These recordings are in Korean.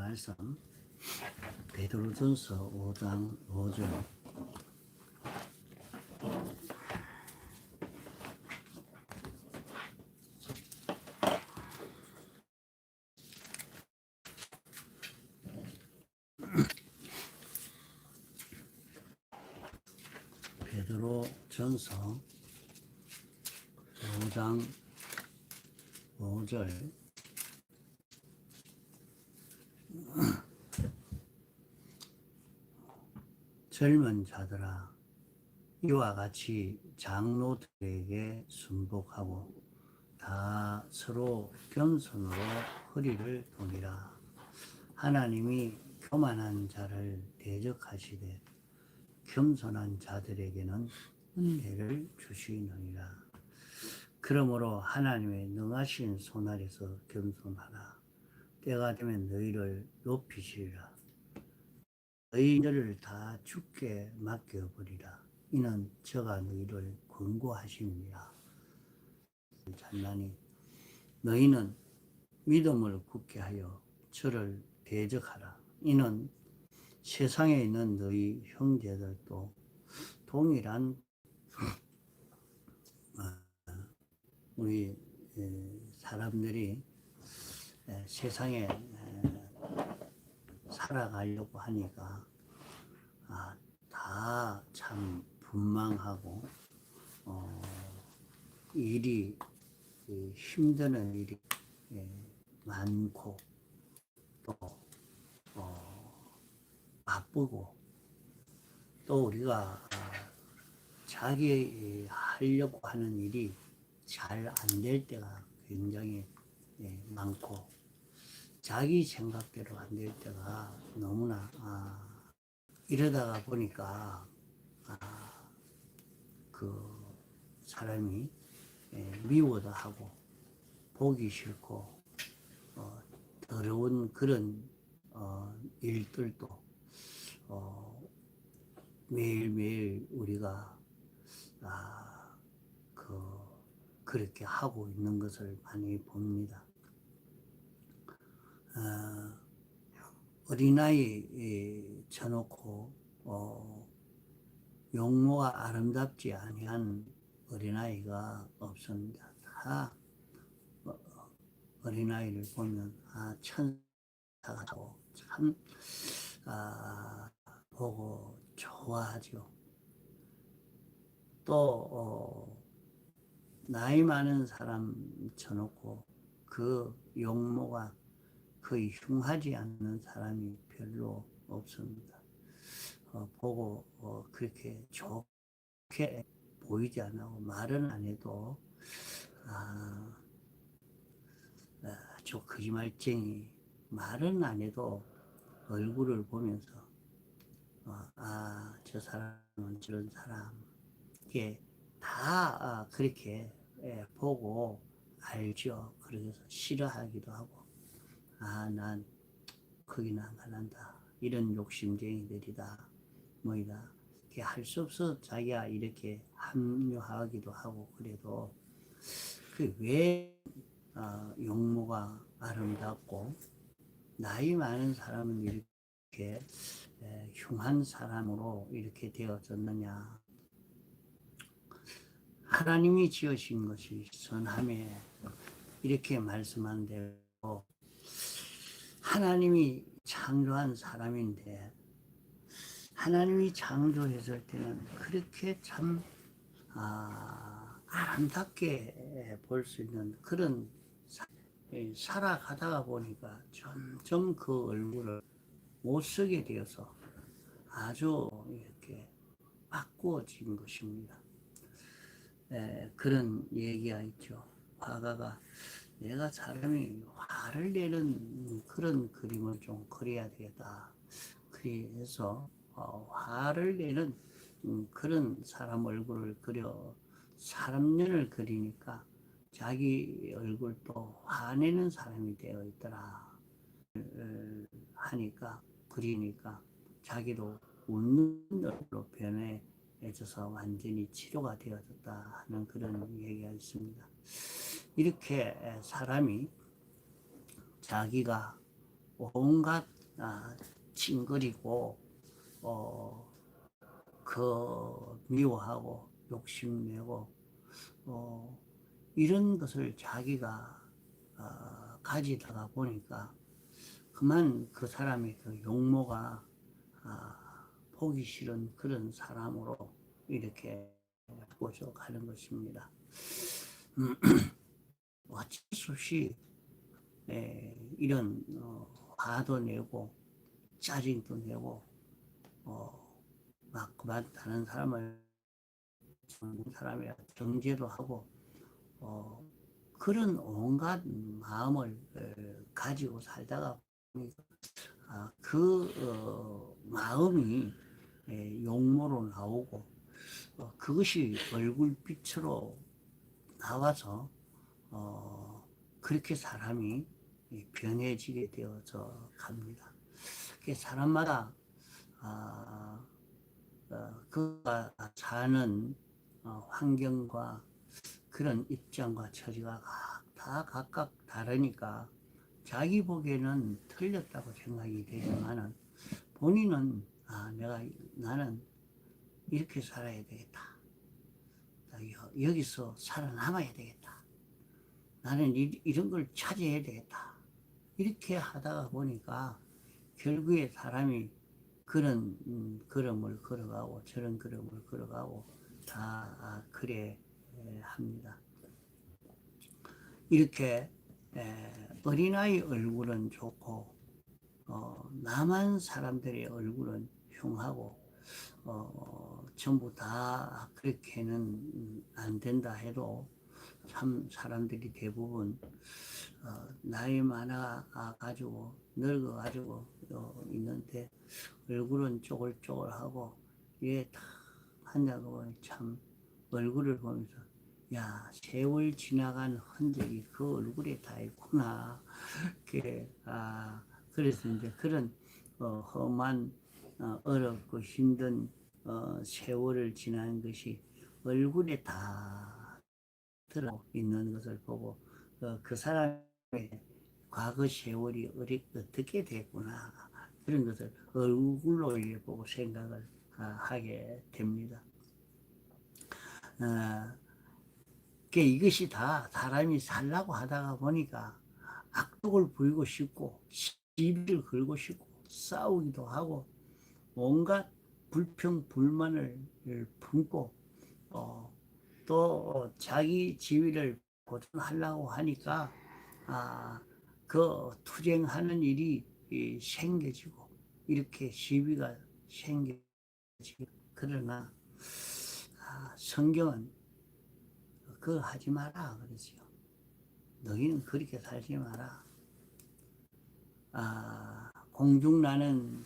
말씀 베드로전서 5장 5절. 베드로전서 5장 5절. 젊은 자들아, 이와 같이 장로들에게 순복하고 다 서로 겸손으로 허리를 동이라. 하나님이 교만한 자를 대적하시되 겸손한 자들에게는 은혜를 주시느니라. 그러므로 하나님의 능하신 손 아래서 겸손하라. 때가 되면 너희를 높이시리라. 너희를 다 주께 맡겨버리라. 이는 저가 너희를 권고하십니다. 잔나니 너희는 믿음을 굳게 하여 저를 대적하라. 이는 세상에 있는 너희 형제들도 동일한 우리 사람들이 세상에 살아가려고 하니까 다 참 분망하고 일이 힘드는 일이 많고 또 바쁘고 또 우리가 자기 하려고 하는 일이 잘 안 될 때가 굉장히 많고 자기 생각대로 안 될 때가 너무나 이러다가 보니까 그 사람이 미워도 하고 보기 싫고 더러운 그런 일들도 매일매일 우리가 그렇게 하고 있는 것을 많이 봅니다. 어린아이 쳐놓고 용모가 아름답지 아니한 어린아이가 없습니다. 다 어린아이를 보면 천사가 참 보고 좋아하죠. 또 나이 많은 사람 쳐놓고 그 용모가 거의 흉하지 않는 사람이 별로 없습니다. 보고 그렇게 좋게 보이지 않고 말은 안 해도 저 거짓말쟁이 말은 안 해도 얼굴을 보면서 저 사람은 저런 사람 이게 다 그렇게 보고 알죠. 그래서 싫어하기도 하고 난 거기는 안 간다. 이런 욕심쟁이들이다. 뭐이다. 할 수 없어 자기가 이렇게 합류하기도 하고 그래도 왜 용모가 아름답고 나이 많은 사람은 이렇게 흉한 사람으로 이렇게 되어졌느냐. 하나님이 지으신 것이 선함에 이렇게 말씀한 대로 하나님이 창조한 사람인데 하나님이 창조했을 때는 그렇게 참 아름답게 볼 수 있는 그런 살아가다가 보니까 점점 그 얼굴을 못 쓰게 되어서 아주 이렇게 바꾸어진 것입니다. 그런 얘기가 있죠. 화가가 내가 사람이 화를 내는 그런 그림을 좀 그려야 되겠다. 그래서 화를 내는 그런 사람 얼굴을 그려 사람 눈을 그리니까 자기 얼굴도 화내는 사람이 되어 있더라 하니까 그리니까 자기도 웃는 얼굴로 변해져서 완전히 치료가 되어졌다 하는 그런 얘기가 있습니다. 이렇게 사람이 자기가 온갖 찡그리고 미워하고 욕심내고 이런 것을 자기가 가지다가 보니까 그만 그 사람의 그 용모가 보기 싫은 그런 사람으로 이렇게 바꿔져 가는 것입니다. 어쩔 수 없이 이런 화도 내고 짜증도 내고 막 그만 다른 사람을 사람이라 정죄도 하고 그런 온갖 마음을 가지고 살다가 그 마음이 용모로 나오고 그것이 얼굴빛으로 나와서 그렇게 사람이 변해지게 되어서 갑니다. 사람마다 그가 사는 환경과 그런 입장과 처지가 다 각각 다르니까 자기 보기에는 틀렸다고 생각이 되지만은 본인은 나는 이렇게 살아야 되겠다. 여기서 살아남아야 되겠다. 나는 이런 걸 찾아야 되겠다. 이렇게 하다가 보니까 결국에 사람이 그런 걸음을 걸어가고 저런 걸음을 걸어가고 다 그래 합니다. 이렇게 어린아이 얼굴은 좋고 남한 사람들의 얼굴은 흉하고 전부 다 그렇게는 안 된다 해도 참 사람들이 대부분 나이 많아 가지고 늙어 가지고 있는데 얼굴은 쪼글쪼글하고 얘 다 한다고 참 얼굴을 보면서 야 세월 지나간 흔적이 그 얼굴에 다 있구나. 그래서 이제 그런 험한 어렵고 힘든 세월을 지난 것이 얼굴에 다 들어 있는 것을 보고 그 사람의 과거 세월이 어떻게 됐구나 그런 것을 얼굴로 보고 생각을 하게 됩니다. 이것이 다 사람이 살라고 하다가 보니까 악독을 부리고 싶고 시비를 걸고 싶고 싸우기도 하고 온갖 불평 불만을 품고 또 자기 지위를 보존하려고 하니까 그 투쟁하는 일이 생겨지고 이렇게 시비가 생겨지고 그러나 성경은 그거 하지 마라 그러지요. 너희는 그렇게 살지 마라. 공중나는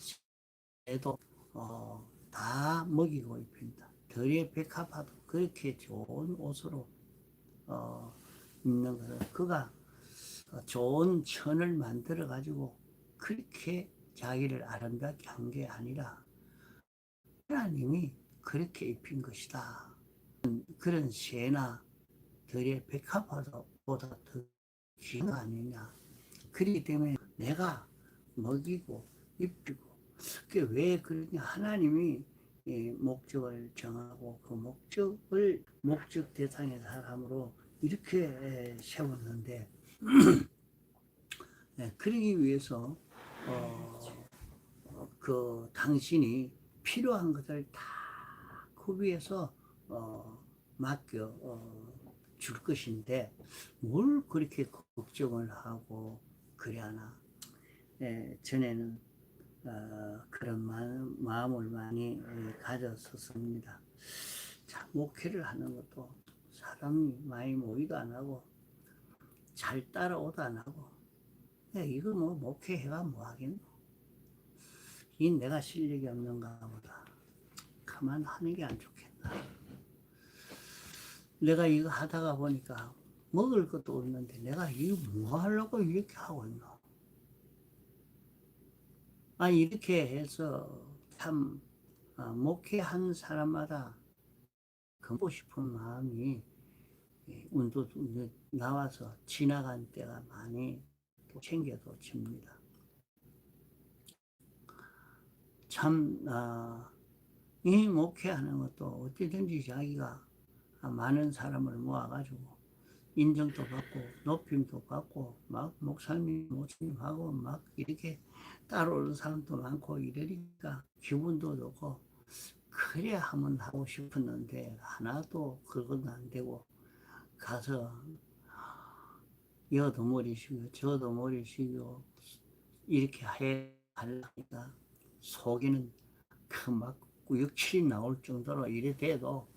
새도 다 먹이고 입힌다. 들의 백합화도 그렇게 좋은 옷으로 입는 것은 그가 좋은 천을 만들어 가지고 그렇게 자기를 아름답게 한 게 아니라 하나님이 그렇게 입힌 것이다. 그런 새나 들의 백합화보다 더 귀한 거 아니냐. 그렇기 때문에 내가 먹이고 입히고 그게 왜 그러냐. 하나님이 목적을 정하고 그 목적 대상의 사람으로 이렇게 세웠는데 그러기 위해서 그 당신이 필요한 것을 다 구비해서 맡겨 줄 것인데 뭘 그렇게 걱정을 하고 그래하나. 전에는 그런 마음을 많이 가졌었습니다. 자, 목회를 하는 것도 사람이 많이 모이도 안 하고 잘 따라오도 안 하고 이거 뭐 목회해가 뭐 하겠노. 이 내가 실력이 없는가 보다. 가만 하는 게 안 좋겠나. 내가 이거 하다가 보니까 먹을 것도 없는데 내가 이거 뭐 하려고 이렇게 하고 있나. 이렇게 해서 참 목회한 사람마다 걷고 싶은 마음이 운도 나와서 지나간 때가 많이 챙겨도 집니다. 참, 이 목회하는 것도 어찌든지 자기가 많은 사람을 모아가지고 인정도 받고 높임도 받고 막 목사님하고 막 이렇게 따라오는 사람도 많고 이러니까 기분도 좋고 그래 하면 하고 싶었는데 하나도 그건 안 되고 가서 여도 머리 식이고 저도 머리 식이고 이렇게 하려니까 속에는 그막 구역질이 나올 정도로 이래 돼도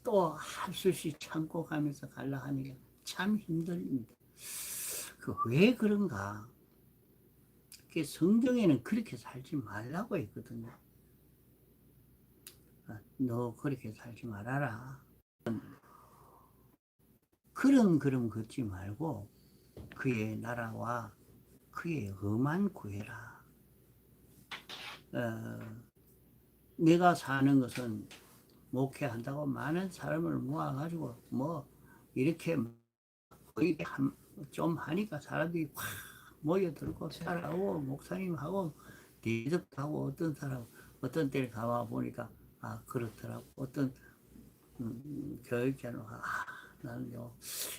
또 할 수 없이 참고 가면서 가려 하니까 참 힘듭니다. 그 왜 그런가? 성경에는 그렇게 살지 말라고 했거든요. 너 그렇게 살지 말아라. 그런 그름 걷지 말고 그의 나라와 그의 의만 구해라. 내가 사는 것은 목회한다고 많은 사람을 모아가지고 뭐 이렇게 거의 좀 하니까 사람들이 확 모여들고 살아오고 목사님하고 대접하고 어떤 사람 어떤 때를 가봐 보니까 그렇더라고. 어떤 교육자는 나는요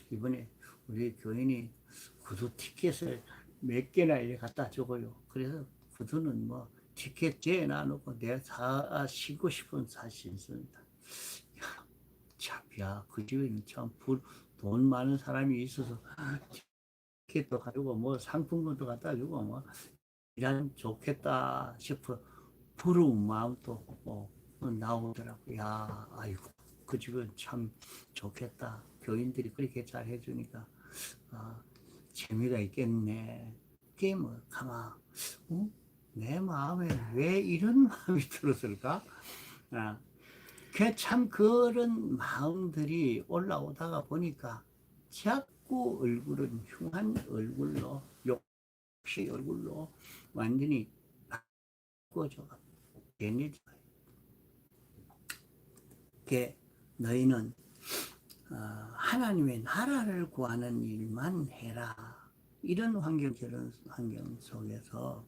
이번에 우리 교인이 구두 티켓을 몇 개나 이렇게 갖다 줘요. 그래서 구두는 뭐 티켓 재놔놓고 내가 신고 싶은 사실 있습니다. 참, 야, 그 집에는 참 돈 많은 사람이 있어서 티켓도 가지고 뭐 상품권도 갖다 주고 뭐 이런 좋겠다 싶어 부러운 마음도 나오더라고. 야, 아이고, 그 집은 참 좋겠다. 교인들이 그렇게 잘 해주니까 재미가 있겠네. 그게 뭐 가만 내 마음에 왜 이런 마음이 들었을까? 참 그런 마음들이 올라오다가 보니까 자꾸 얼굴은 흉한 얼굴로 욕시 얼굴로 완전히 바꿔져. 너희는 하나님의 나라를 구하는 일만 해라. 이런 저런 환경 속에서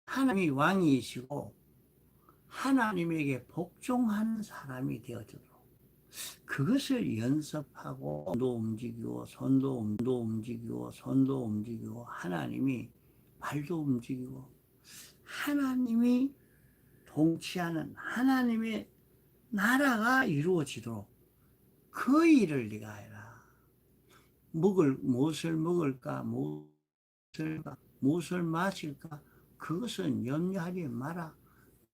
하나님이 왕이시고 하나님에게 복종하는 사람이 되어주도록 그것을 연습하고 손도 움직이고 손도 움직이고 하나님이 발도 움직이고 하나님이 통치하는 하나님의 나라가 이루어지도록 그 일을 네가 해라. 무엇을 먹을까 무엇을 마실까 그것은 염려하지 마라.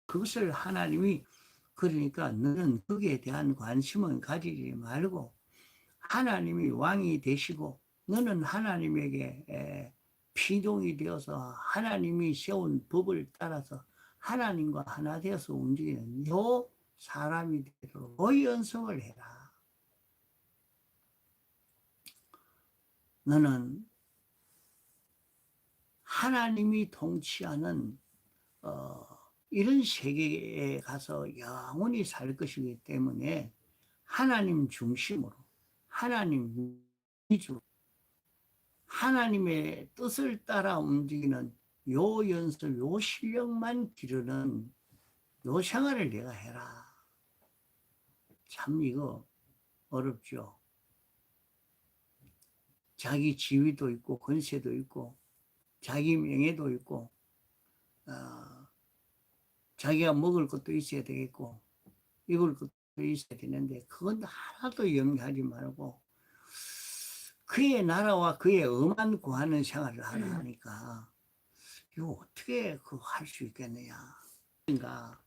그것을 하나님이 그러니까 너는 거기에 대한 관심은 가지지 말고 하나님이 왕이 되시고 너는 하나님에게 피동이 되어서 하나님이 세운 법을 따라서 하나님과 하나 되어서 움직이는 요 사람이 되도록 그 연습을 해라. 너는 하나님이 통치하는 이런 세계에 가서 영원히 살 것이기 때문에 하나님 중심으로 하나님 위주로 하나님의 뜻을 따라 움직이는 요 연습, 요 실력만 기르는 요 생활을 내가 해라. 참 이거 어렵죠. 자기 지위도 있고 권세도 있고 자기 명예도 있고 자기가 먹을 것도 있어야 되겠고 입을 것도 있어야 되는데 그건 하나도 염려하지 말고 그의 나라와 그의 의만 구하는 생활을 하라 하니까 이거 어떻게 그거 할 수 있겠느냐. 그러니까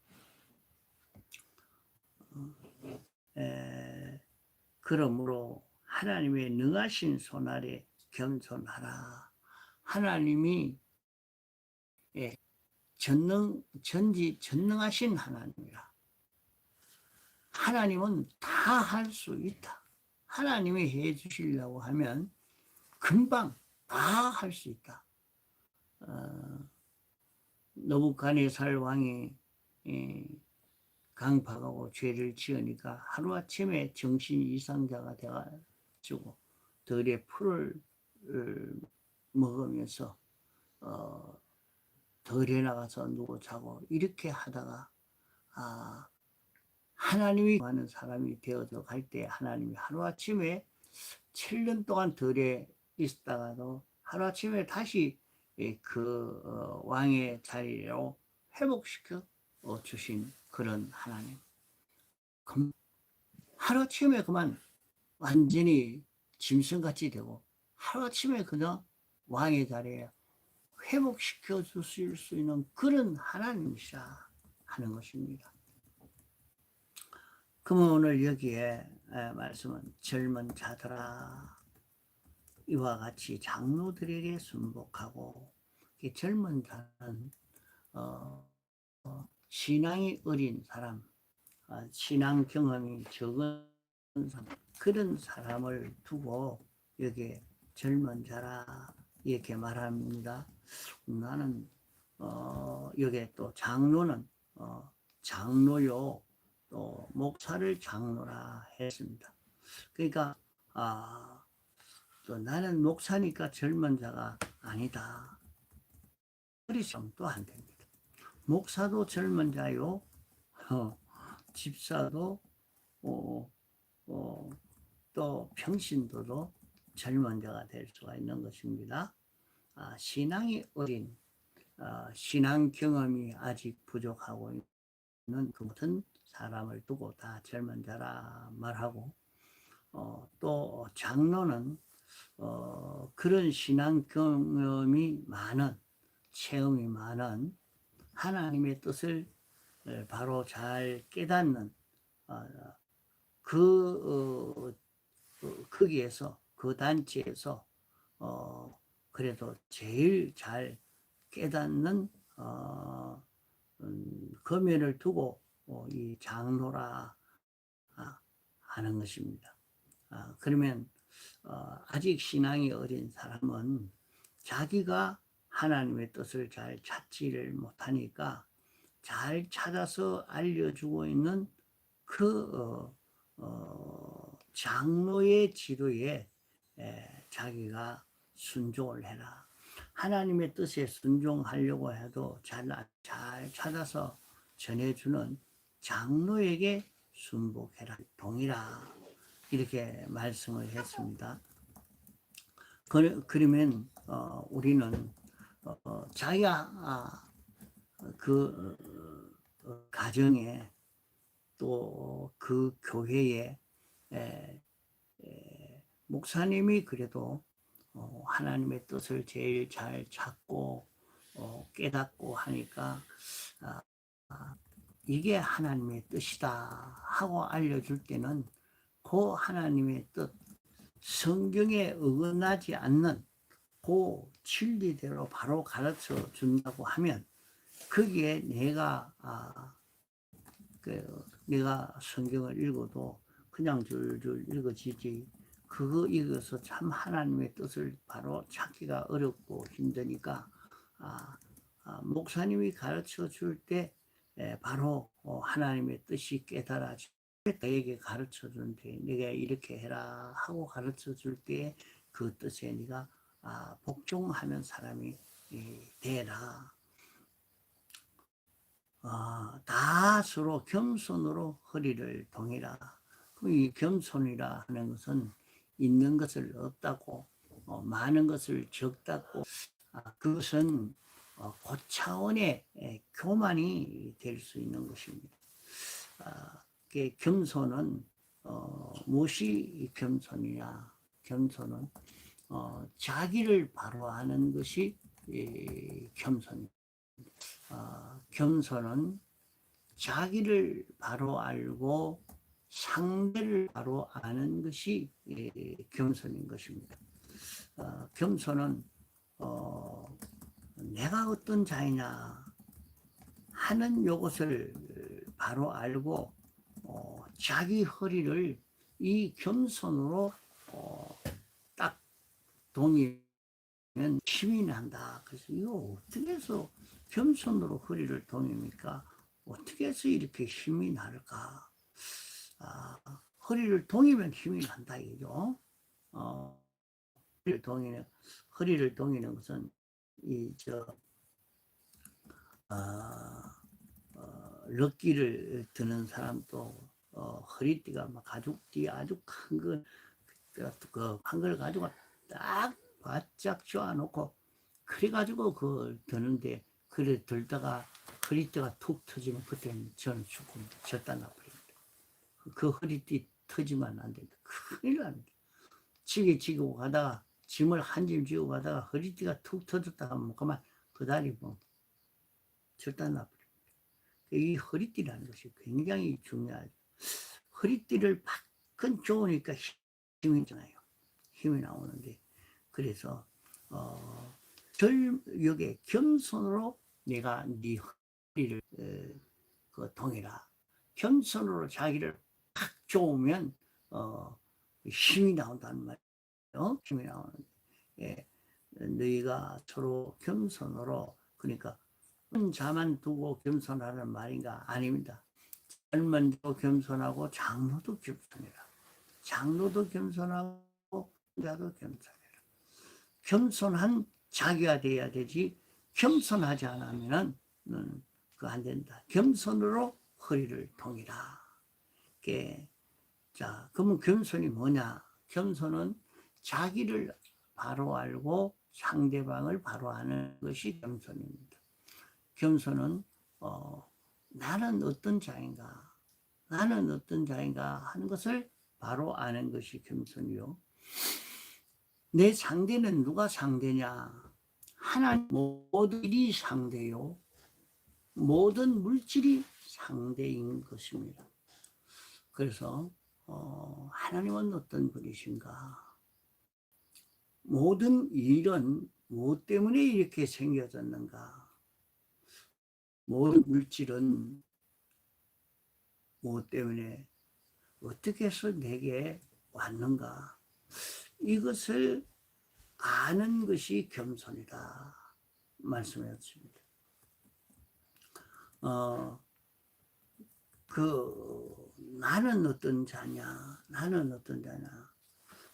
그러므로 하나님의 능하신 손아래 겸손하라. 하나님이 전능하신 하나님이라. 하나님은 다 할 수 있다. 하나님이 해 주시려고 하면 금방 다 할 수 있다. 느부갓네살 왕이 강박하고 죄를 지으니까 하루아침에 정신 이상자가 돼가지고 들의 풀을 먹으면서 덜에 나가서 누구 자고 이렇게 하다가 하나님이 하는 사람이 되어져 갈 때 하나님이 하루아침에 7년 동안 덜에 있다가도 하루아침에 다시 그 왕의 자리로 회복시켜 주신 그런 하나님. 하루아침에 그만 완전히 짐승같이 되고 하루아침에 그냥 왕의 자리에 회복시켜 주실 수 있는 그런 하나님이시라 하는 것입니다. 그러면 오늘 여기에 말씀은 젊은 자들아 이와 같이 장로들에게 순복하고, 젊은 자는 신앙이 어린 사람, 신앙 경험이 적은 사람, 그런 사람을 두고 여기에 젊은 자라 이렇게 말합니다. 나는 여기에 또 장로는 장로요, 또 목사를 장로라 했습니다. 그러니까 또 나는 목사니까 젊은 자가 아니다. 그리서도 안 됩니다. 목사도 젊은 자요, 집사도 또 평신도도 젊은 자가 될 수가 있는 것입니다. 신앙이 어린, 신앙 경험이 아직 부족하고 있는 그 모든 사람을 두고 다 젊은 자라 말하고, 또 장로는 그런 신앙 경험이 많은, 체험이 많은 하나님의 뜻을 바로 잘 깨닫는 거기에서, 그 단체에서 그래도 제일 잘 깨닫는 거면을 두고 이 장로라 하는 것입니다. 그러면 아직 신앙이 어린 사람은 자기가 하나님의 뜻을 잘 찾지를 못하니까 잘 찾아서 알려주고 있는 그 장로의 지도에 자기가 순종을 해라. 하나님의 뜻에 순종하려고 해도 잘 찾아서 전해주는 장로에게 순복해라, 동이라, 이렇게 말씀을 했습니다. 그러면 우리는 자기가 그 가정에 또 그 교회에 목사님이 그래도 하나님의 뜻을 제일 잘 찾고 깨닫고 하니까 이게 하나님의 뜻이다 하고 알려줄 때는 그 하나님의 뜻, 성경에 어긋나지 않는 그 진리대로 바로 가르쳐 준다고 하면 거기에 내가 성경을 읽어도 그냥 줄줄 읽어지지, 그거 읽어서 참 하나님의 뜻을 바로 찾기가 어렵고 힘드니까 목사님이 가르쳐 줄 때 바로 하나님의 뜻이 깨달아지, 너에게 가르쳐 준대, 내가 이렇게 해라 하고 가르쳐 줄 때 그 뜻에 네가 복종하는 사람이 되라. 다 서로 겸손으로 허리를 동이라. 이 겸손이라 하는 것은 있는 것을 없다고, 많은 것을 적다고, 그것은 고차원의 교만이 될 수 있는 것입니다. 겸손은 무엇이 겸손이냐? 겸손은 자기를 바로 하는 것이 겸손입니다. 겸손은 자기를 바로 알고 상대를 바로 아는 것이 겸손인 것입니다. 겸손은 내가 어떤 자이냐 하는 요것을 바로 알고 자기 허리를 이 겸손으로 딱 동이면 힘이 난다. 그래서 이거 어떻게 해서 겸손으로 허리를 동입니까? 어떻게 해서 이렇게 힘이 날까? 허리를 동이면 힘이 난다 이죠. 허리를 동이는 것은 럭기를 드는 사람도 허리띠가 막 가죽띠 아주 큰 거, 한 걸 가지고 딱 바짝 쪼아놓고 그래가지고 그걸 드는데 그래 들다가 허리띠가 툭 터지면 그때는 저는 조금 졌다 나버립니다. 그 허리띠 터지면 안 됩니다. 큰일 납니다. 지고 가다가 짐을 한 짐 지고 가다가 허리띠가 툭 터졌다 하면 그만 그 다리 뭐 절단 나버립니다. 이 허리띠라는 것이 굉장히 중요하죠. 허리띠를 박근 좋으니까 힘이 나요. 힘이 나오는데 그래서 여기에 겸손으로 내가 네 허리를 동해라. 겸손으로 자기를 팍 좋으면 힘이 나온다는 말이에요. 힘이 나오는데 예, 너희가 서로 겸손으로 그러니까 자만 두고 겸손하는 말인가? 아닙니다. 젊은이도 겸손하고 장로도 겸손해라. 장로도 겸손하고 자도 겸손해라. 겸손한 자기가 돼야 되지 겸손하지 않으면 그거 안 된다. 겸손으로 허리를 동이라. 자, 그러면 겸손이 뭐냐? 겸손은 자기를 바로 알고 상대방을 바로 아는 것이 겸손입니다. 겸손은 나는 어떤 자인가 하는 것을 바로 아는 것이 겸손이요. 내 상대는 누가 상대냐? 하나님 모든 일이 상대요. 모든 물질이 상대인 것입니다. 그래서 하나님은 어떤 분이신가? 모든 일은 무엇 때문에 이렇게 생겨졌는가? 모든 물질은 무엇 때문에 어떻게 해서 내게 왔는가? 이것을 아는 것이 겸손이다 말씀하셨습니다. 나는 어떤 자냐?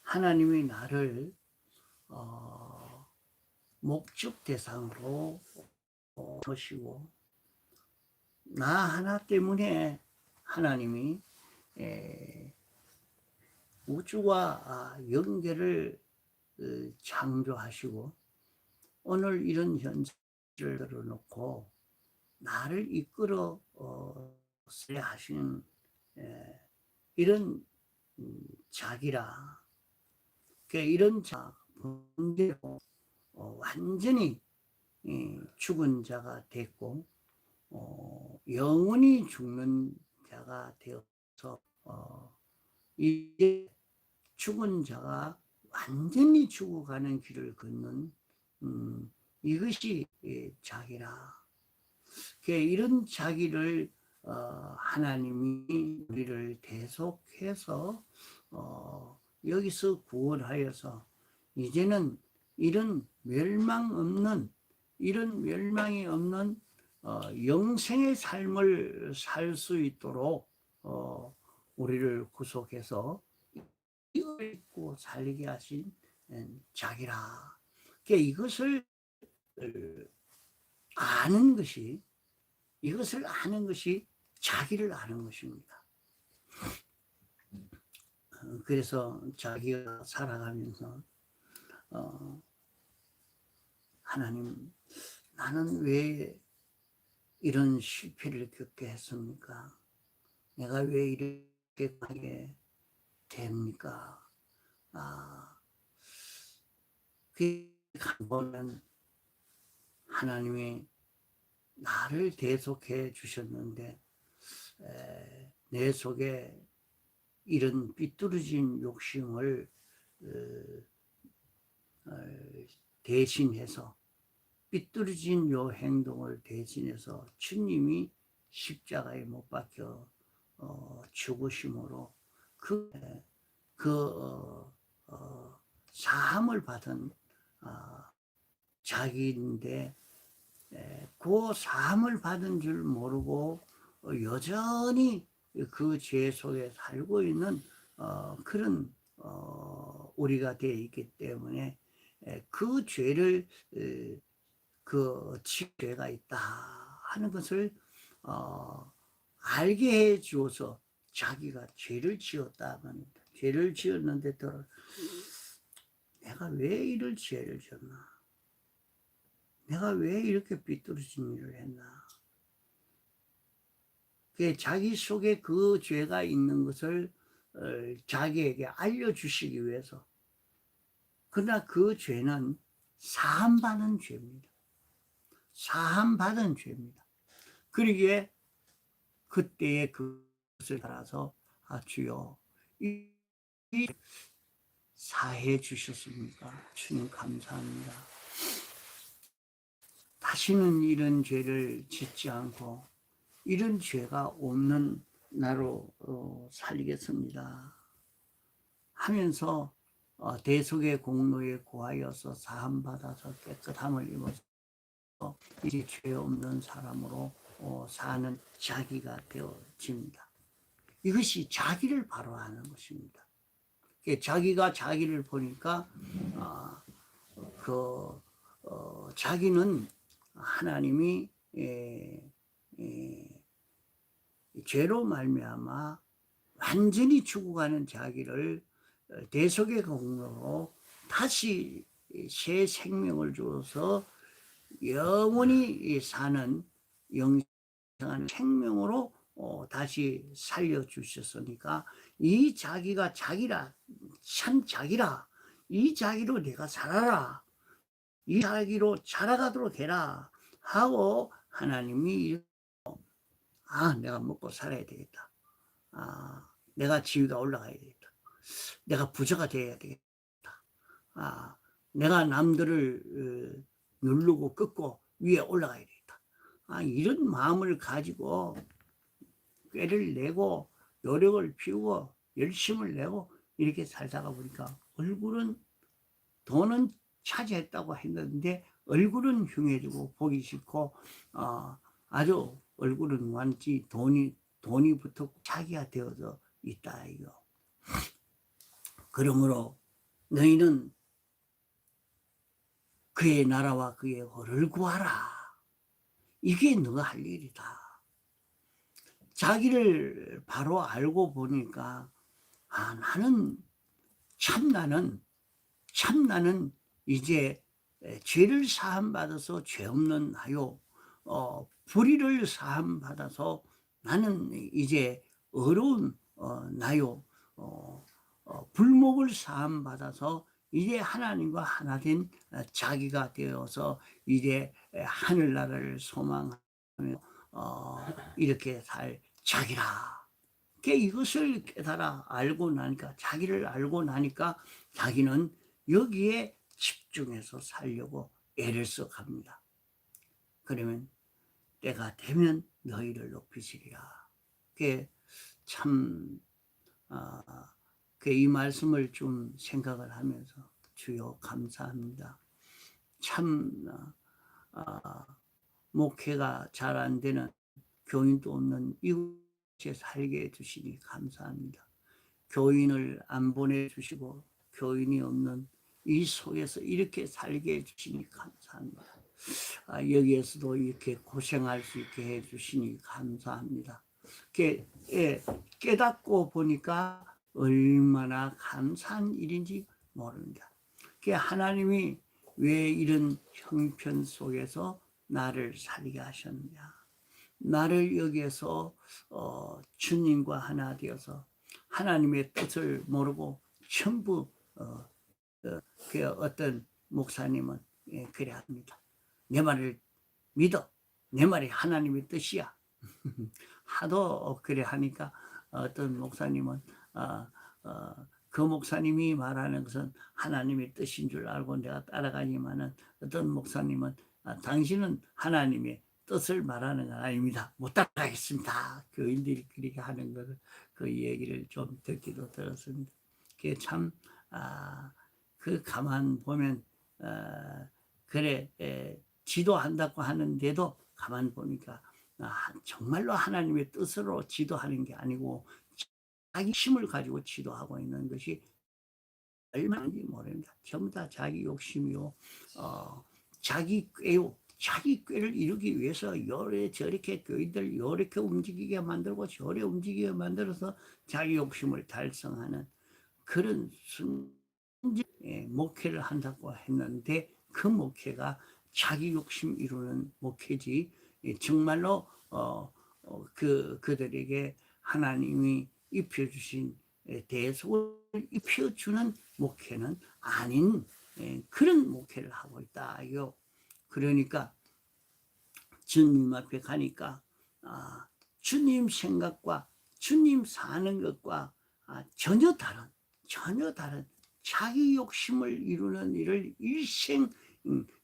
하나님이 나를 목적 대상으로 보시고 나 하나 때문에 하나님이 우주와 연계를 창조하시고 오늘 이런 현실을 놓고 나를 이끌어 하시는 이런 자기라. 이런 자 본대로 완전히 죽은 자가 됐고 영원히 죽는 자가 되어서 이제 죽은 자가 완전히 죽어가는 길을 걷는 이것이 자기라. 이런 자기를 하나님이 우리를 대속해서 여기서 구원하여서 이제는 이런 멸망이 없는 영생의 삶을 살 수 있도록 우리를 구속해서 잊고 살게 하신 자기라. 이것을 아는 것이 자기를 아는 것입니다. 그래서 자기가 살아가면서 하나님, 나는 왜 이런 실패를 겪게 했습니까? 내가 왜 이렇게 하게 됩니까? 보면 하나님이 나를 대속해 주셨는데 내 속에 이런 삐뚤어진 욕심을 대신해서 삐뚤어진 요 행동을 대신해서 주님이 십자가에 못 박혀 죽으심으로 사함을 받은 자기인데 그 사함을 받은 줄 모르고 여전히 그 죄 속에 살고 있는 그런 우리가 되어 있기 때문에 그 죄를 그 죄가 있다 하는 것을 알게 해 주어서 자기가 죄를 지었다 말입니다. 죄를 지었는데 내가 왜 이럴 죄를 지었나? 내가 왜 이렇게 삐뚤어진 일을 했나? 자기 속에 그 죄가 있는 것을 자기에게 알려주시기 위해서. 그러나 그 죄는 사함받은 죄입니다. 사함받은 죄입니다. 그러기에 그때의 그것을 따라서 주여 이 사해 주셨습니까? 주님 감사합니다. 다시는 이런 죄를 짓지 않고 이런 죄가 없는 나로 살겠습니다 하면서 대속의 공로에 구하여서 사함받아서 깨끗함을 입어서 이제 죄 없는 사람으로 사는 자기가 되어집니다. 이것이 자기를 바로 하는 것입니다. 자기가 자기를 보니까 자기는 하나님이 죄로 말미암아 완전히 죽어가는 자기를 대속의 공로로 다시 새 생명을 주어서 영원히 사는 영생한 생명으로 다시 살려주셨으니까 이 자기가 자기라, 참 자기라, 이 자기로 내가 살아라, 이 자기로 살아가도록 해라 하고 하나님이 내가 먹고 살아야 되겠다. 내가 지위가 올라가야 되겠다. 내가 부자가 되어야 되겠다. 내가 남들을 누르고 꺾고 위에 올라가야 되겠다. 이런 마음을 가지고 꾀를 내고 노력을 피우고 열심을 내고 이렇게 살다가 보니까 돈은 차지했다고 했는데 얼굴은 흉해지고 보기 싫고 아주 얼굴은 완전히 돈이 붙었고 자기가 되어서 있다 이거. 그러므로 너희는 그의 나라와 그의 의를 구하라. 이게 너가 할 일이다. 자기를 바로 알고 보니까 나는 이제 죄를 사함받아서 죄 없는 나요. 불의를 사함받아서 나는 이제 의로운 나요. 불목을 사함받아서 이제 하나님과 하나 된 자기가 되어서 이제 하늘나라를 소망하며 이렇게 살 자기라. 이것을 깨달아 알고 나니까 자기를 알고 나니까 자기는 여기에 집중해서 살려고 애를 써갑니다. 그러면 때가 되면 너희를 높이시리라. 참 이 말씀을 좀 생각을 하면서 주여 감사합니다. 참 목회가 잘 안 되는 교인도 없는 이곳에 살게 해주시니 감사합니다. 교인을 안 보내주시고 교인이 없는 이 속에서 이렇게 살게 해주시니 감사합니다. 여기에서도 이렇게 고생할 수 있게 해주시니 감사합니다. 깨닫고 보니까 얼마나 감사한 일인지 모릅니다. 하나님이 왜 이런 형편 속에서 나를 살게 하셨느냐. 나를 여기에서 주님과 하나 되어서 하나님의 뜻을 모르고 전부 어떤 목사님은 그래 합니다. 내 말을 믿어. 내 말이 하나님의 뜻이야. 하도 그래 하니까 어떤 목사님은 그 목사님이 말하는 것은 하나님의 뜻인 줄 알고 내가 따라가지만은 어떤 목사님은 당신은 하나님의 뜻을 말하는 건 아닙니다. 못 따라가겠습니다. 교인들이 그렇게 하는 것을 그 얘기를 좀 듣기도 들었습니다. 그게 참 그 가만 보면 그래 지도한다고 하는데도 가만 보니까 정말로 하나님의 뜻으로 지도하는 게 아니고 자기 힘을 가지고 지도하고 있는 것이 얼마인지 모릅니다. 전부 다 자기 욕심이요, 자기 꾀요, 자기 꾀를 이루기 위해서 요래 저렇게 교인들 요렇게 움직이게 만들고 저래 움직이게 만들어서 자기 욕심을 달성하는 그런 목회를 한다고 했는데 그 목회가 자기 욕심 이루는 목회지 정말로 그들에게 하나님이 입혀주신 대속을 입혀주는 목회는 아닌 그런 목회를 하고 있다요. 그러니까 주님 앞에 가니까 주님 생각과 주님 사는 것과 전혀 다른 자기 욕심을 이루는 일을 일생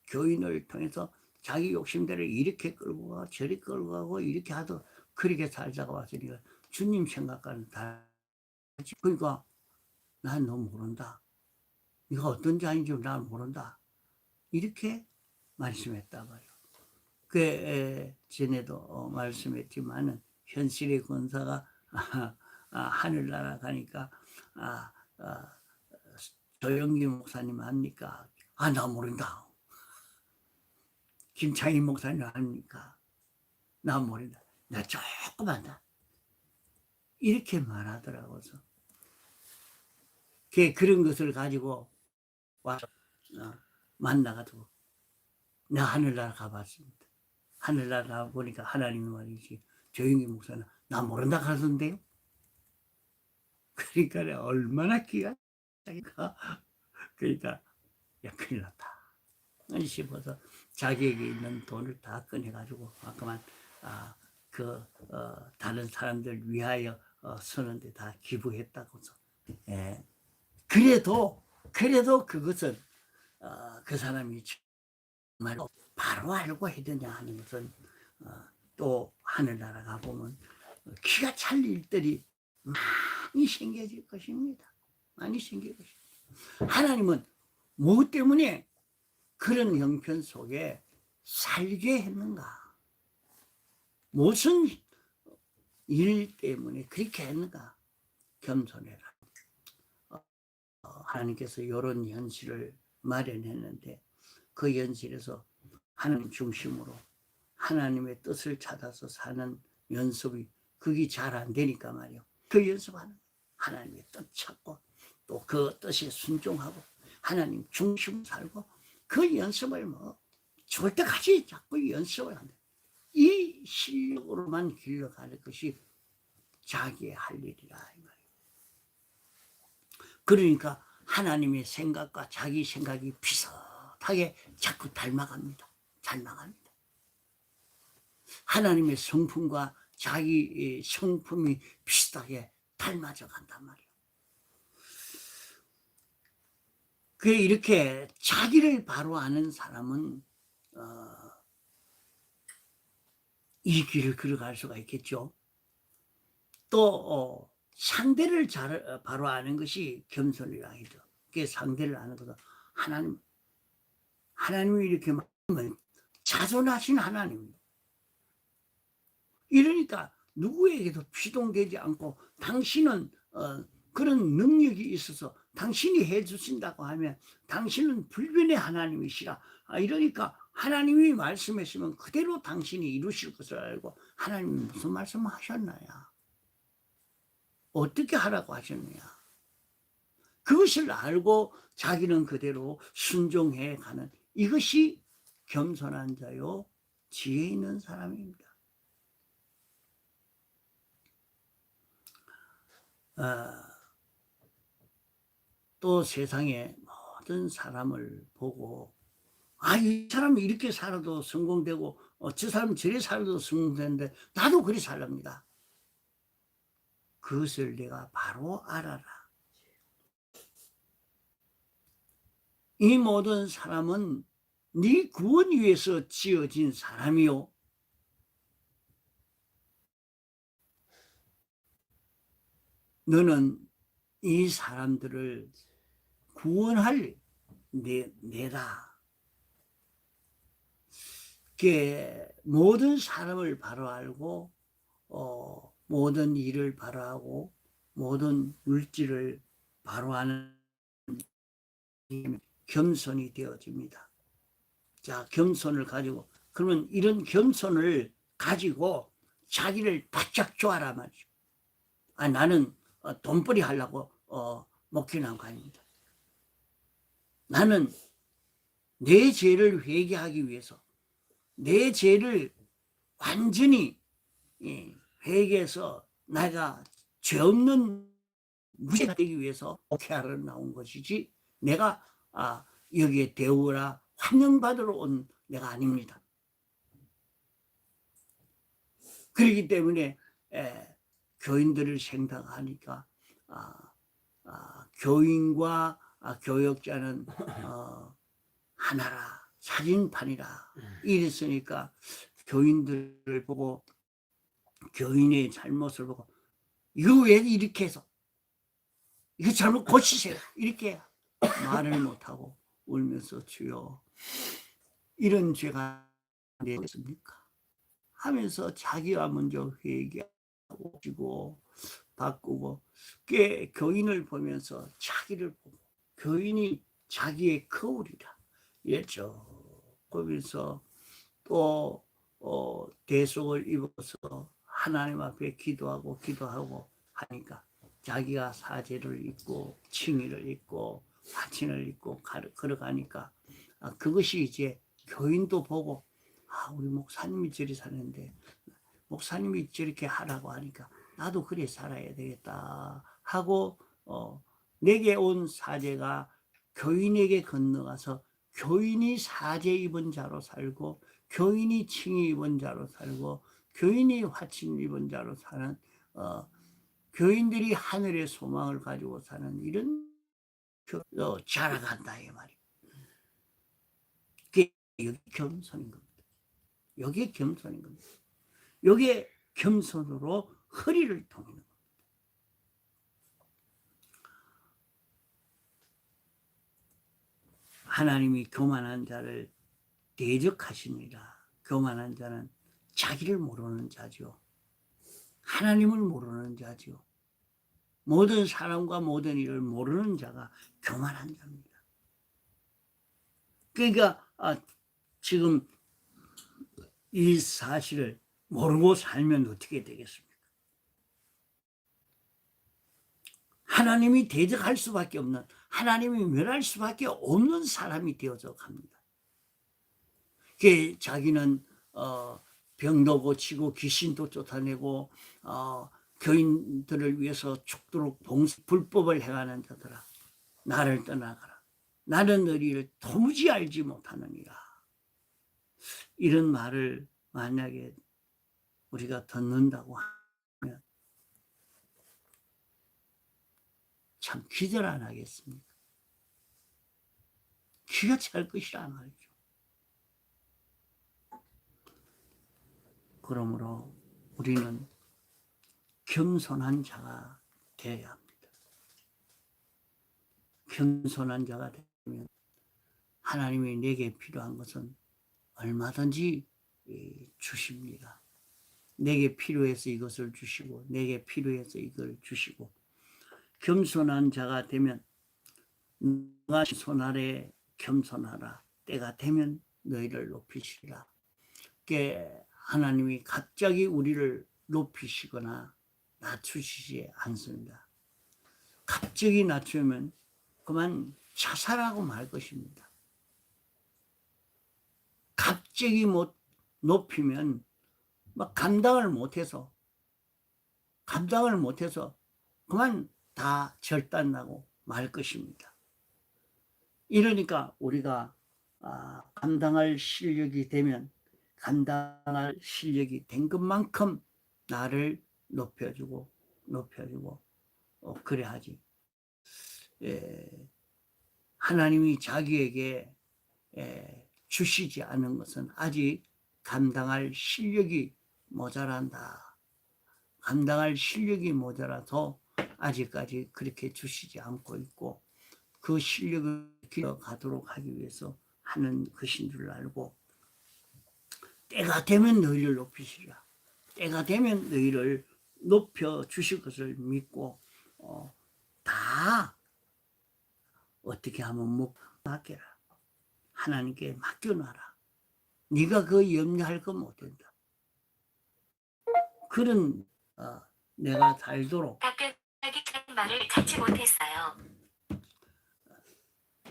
교인을 통해서 자기 욕심대로 이렇게 끌고 가고 저리 끌고 가고 이렇게 하도 그렇게 살다가 왔으니까 주님 생각과는 다르지. 그러니까 난 너 모른다. 네가 어떤 자인지 난 모른다. 이렇게 말씀했다 말이야. 그 전에도 말씀했지만은 현실의 권사가 하늘나라 가니까 조영기 목사님 합니까? 나 모른다. 김창희 목사님 합니까? 나 모른다. 나 조금 한다. 이렇게 말하더라고요. 그런 것을 가지고 와서 만나가지고 나 하늘나라 가봤습니다. 하늘나라 가보니까 하나님이 말이지 조영기 목사는 나 모른다 하던데요. 그러니까 얼마나 기가 그러니까 야 큰일 났다 싶어서 자기에게 있는 돈을 다 꺼내가지고 아까만 다른 사람들 위하여 쓰는데 다 기부했다고서. 그래도 그것은 그 사람이 정말 바로 알고 해드냐 하는 것은 또 하늘나라 가보면 기가 찰 일들이 많이 생겨질 것입니다. 많이 생길 것입니다. 하나님은 무엇 때문에 그런 형편 속에 살게 했는가? 무슨 일 때문에 그렇게 했는가? 겸손해라. 하나님께서 이런 현실을 마련했는데 그 현실에서 하나님 중심으로 하나님의 뜻을 찾아서 사는 연습이 그게 잘 안 되니까 말이요. 그 연습하는 하나님의 뜻 찾고 또 그 뜻에 순종하고 하나님 중심 살고 그 연습을 죽을 때까지 자꾸 연습을 한다. 이 실력으로만 길러가는 것이 자기의 할 일이라 이 말이에요. 그러니까 하나님의 생각과 자기 생각이 비슷하게 자꾸 닮아갑니다. 하나님의 성품과 자기 성품이 비슷하게 닮아져 간단 말이에요. 이렇게 자기를 바로 아는 사람은 이 길을 걸어갈 수가 있겠죠. 또 상대를 바로 아는 것이 겸손이라 하죠. 그게 상대를 아는 것은 하나님이 이렇게 말하면 자존하신 하나님입니다. 이러니까 누구에게도 피동되지 않고 당신은 그런 능력이 있어서 당신이 해주신다고 하면 당신은 불변의 하나님이시라. 이러니까 하나님이 말씀했으면 그대로 당신이 이루실 것을 알고 하나님이 무슨 말씀을 하셨나요? 어떻게 하라고 하셨느냐? 그것을 알고 자기는 그대로 순종해 가는 이것이 겸손한 자요 지혜 있는 사람입니다. 또 세상의 모든 사람을 보고 이 사람이 이렇게 살아도 성공되고 저 사람은 저래 살아도 성공되는데 나도 그리 살랍니다. 그것을 내가 바로 알아라. 이 모든 사람은 네 구원 위해서 지어진 사람이요. 너는 이 사람들을 구원할 내다. 모든 사람을 바로 알고 모든 일을 바로 하고 모든 물질을 바로 하는 겸손이 되어집니다. 자, 겸손을 가지고 그러면 이런 겸손을 가지고 자기를 바짝 조아라 말이죠. 나는 돈벌이 하려고 목회한 거 아닙니다. 나는 내 죄를 회개하기 위해서, 내 죄를 완전히 회개해서 내가 죄 없는 무죄가 되기 위해서 목회하러 나온 것이지, 내가 여기에 대우라 환영받으러 온 내가 아닙니다. 그렇기 때문에 교인들을 생각하니까 교인과 교역자는 하나라, 사진판이라 이랬으니까 교인들을 보고, 교인의 잘못을 보고, 이거 왜 이렇게 해서, 이거 잘못 고치세요, 이렇게 말을 못하고 울면서 주여 이런 죄가 되겠습니까 하면서 자기가 먼저 회개하고 지고 바꾸고, 교인을 보면서 자기를 보고, 교인이 자기의 거울이다 이랬죠. 그러면서 또 대속을 입어서 하나님 앞에 기도하고 하니까 자기가 사제를 입고 칭의를 입고 화친을 입고 걸어가니까 그것이 이제 교인도 보고, 우리 목사님이 저리 사는데 목사님이 저렇게 하라고 하니까 나도 그래 살아야 되겠다 하고, 내게 온 사제가 교인에게 건너가서 교인이 사제 입은 자로 살고, 교인이 칭의 입은 자로 살고, 교인이 화친 입은 자로 사는 교인들이 하늘의 소망을 가지고 사는 이런 자라간다 이 말이에요. 그게 여기 겸손인 겁니다. 여기에 겸손인 겁니다. 여기에 겸손으로 허리를 동이는 겁니다. 하나님이 교만한 자를 대적하십니다. 교만한 자는 자기를 모르는 자죠. 하나님을 모르는 자죠. 모든 사람과 모든 일을 모르는 자가 교만한 자입니다. 그러니까 지금 이 사실을 모르고 살면 어떻게 되겠습니까? 하나님이 대적할 수밖에 없는, 하나님이 멸할 수밖에 없는 사람이 되어져 갑니다. 자기는 병도 고치고 귀신도 쫓아내고 교인들을 위해서 죽도록 불법을 행하는 자들아, 나를 떠나가라. 나는 너희를 도무지 알지 못하느니라. 이런 말을 만약에 우리가 듣는다고 하면 참 기절 안 하겠습니까? 기가 찰 것이라 말이죠. 그러므로 우리는 겸손한 자가 되어야 합니다. 겸손한 자가 되면 하나님이 내게 필요한 것은 얼마든지 주십니다. 내게 필요해서 이것을 주시고, 내게 필요해서 이걸 주시고, 겸손한 자가 되면 너가 손 아래 겸손하라. 때가 되면 너희를 높이시리라. 하나님이 갑자기 우리를 높이시거나 낮추시지 않습니다. 갑자기 낮추면 그만 자살하고 말 것입니다. 갑자기 못 높이면 막 감당을 못해서 그만 다 절단나고 말 것입니다. 이러니까 우리가 감당할 실력이 되면, 감당할 실력이 된 것만큼 나를 높여주고 그래야지. 하나님이 자기에게 주시지 않은 것은 아직 감당할 실력이 모자란다. 감당할 실력이 모자라서 아직까지 그렇게 주시지 않고 있고, 그 실력을 기어가도록 하기 위해서 하는 것인 줄 알고, 때가 되면 너희를 높이시라. 때가 되면 너희를 높여주실 것을 믿고 다 어떻게 하면 맡겨라. 하나님께 맡겨놔라. 네가 그 염려할 건 못 된다. 그런 내가 살도록 답변하기 전 말을 찾지 못했어요.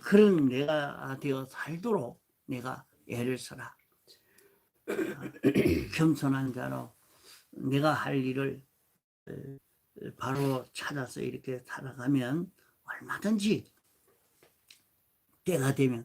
그런 내가 되어 살도록 내가 애를 써라. 겸손한 자로 내가 할 일을 바로 찾아서 이렇게 살아가면 얼마든지 때가 되면